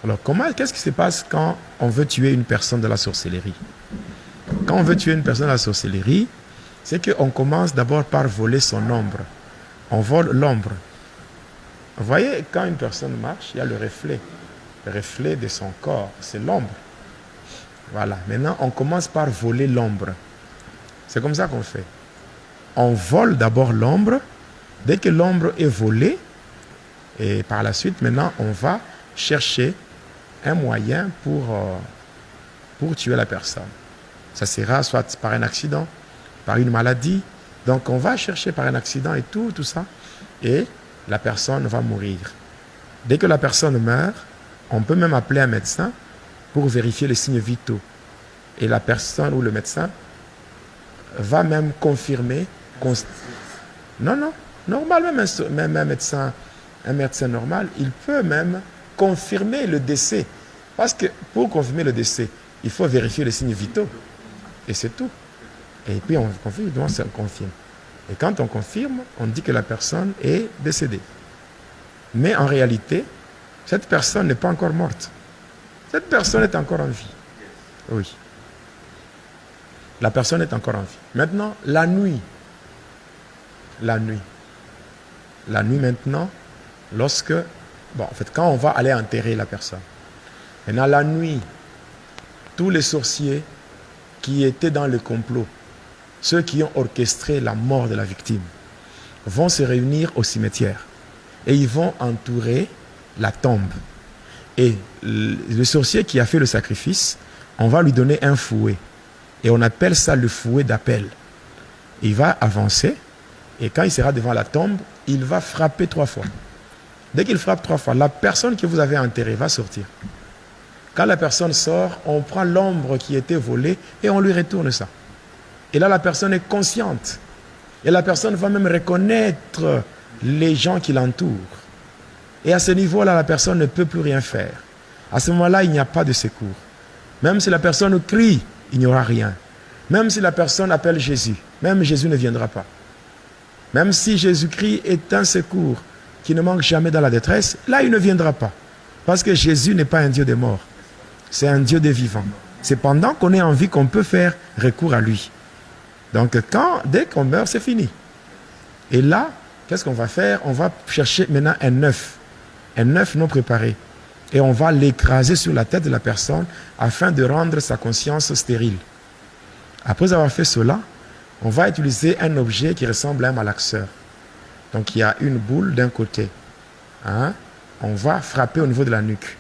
Alors, qu'est-ce qui se passe quand on veut tuer une personne de la sorcellerie? Quand on veut tuer une personne de la sorcellerie, c'est qu'on commence d'abord par voler son ombre. On vole l'ombre. Vous voyez, quand une personne marche, il y a le reflet de son corps, c'est l'ombre. Voilà, maintenant on commence par voler l'ombre. C'est comme ça qu'on fait. On vole d'abord l'ombre. Dès que l'ombre est volée, et par la suite, maintenant, on va chercher un moyen pour tuer la personne. Ça sera soit par un accident, par une maladie. Donc on va chercher par un accident et tout ça. Et la personne va mourir. Dès que la personne meurt, on peut même appeler un médecin pour vérifier les signes vitaux. Et la personne ou le médecin va même confirmer. Non, normal, même un médecin normal, il peut même confirmer le décès. Parce que pour confirmer le décès, il faut vérifier les signes vitaux. Et c'est tout. Et puis on confirme, donc on confirme. Et quand on confirme, on dit que la personne est décédée. Mais en réalité, cette personne n'est pas encore morte. Cette personne est encore en vie. Oui. La personne est encore en vie. Maintenant, la nuit. La nuit maintenant, quand on va aller enterrer la personne. Maintenant, la nuit, tous les sorciers qui étaient dans le complot, ceux qui ont orchestré la mort de la victime, vont se réunir au cimetière et ils vont entourer la tombe. Et le sorcier qui a fait le sacrifice, on va lui donner un fouet. Et on appelle ça le fouet d'appel. Il va avancer et quand il sera devant la tombe, il va frapper 3 fois. Dès qu'il frappe 3 fois, la personne que vous avez enterrée va sortir. Quand la personne sort, on prend l'ombre qui était volée et on lui retourne ça. Et là, la personne est consciente. Et la personne va même reconnaître les gens qui l'entourent. Et à ce niveau-là, la personne ne peut plus rien faire. À ce moment-là, il n'y a pas de secours. Même si la personne crie, il n'y aura rien. Même si la personne appelle Jésus, même Jésus ne viendra pas. Même si Jésus-Christ est un secours qui ne manque jamais dans la détresse, là, il ne viendra pas. Parce que Jésus n'est pas un Dieu des morts. C'est un Dieu des vivants. C'est pendant qu'on est en vie qu'on peut faire recours à lui. Donc, dès qu'on meurt, c'est fini. Et là, qu'est-ce qu'on va faire? On va chercher maintenant un œuf non préparé. Et on va l'écraser sur la tête de la personne afin de rendre sa conscience stérile. Après avoir fait cela, on va utiliser un objet qui ressemble à un malaxeur. Donc, il y a une boule d'un côté. On va frapper au niveau de la nuque.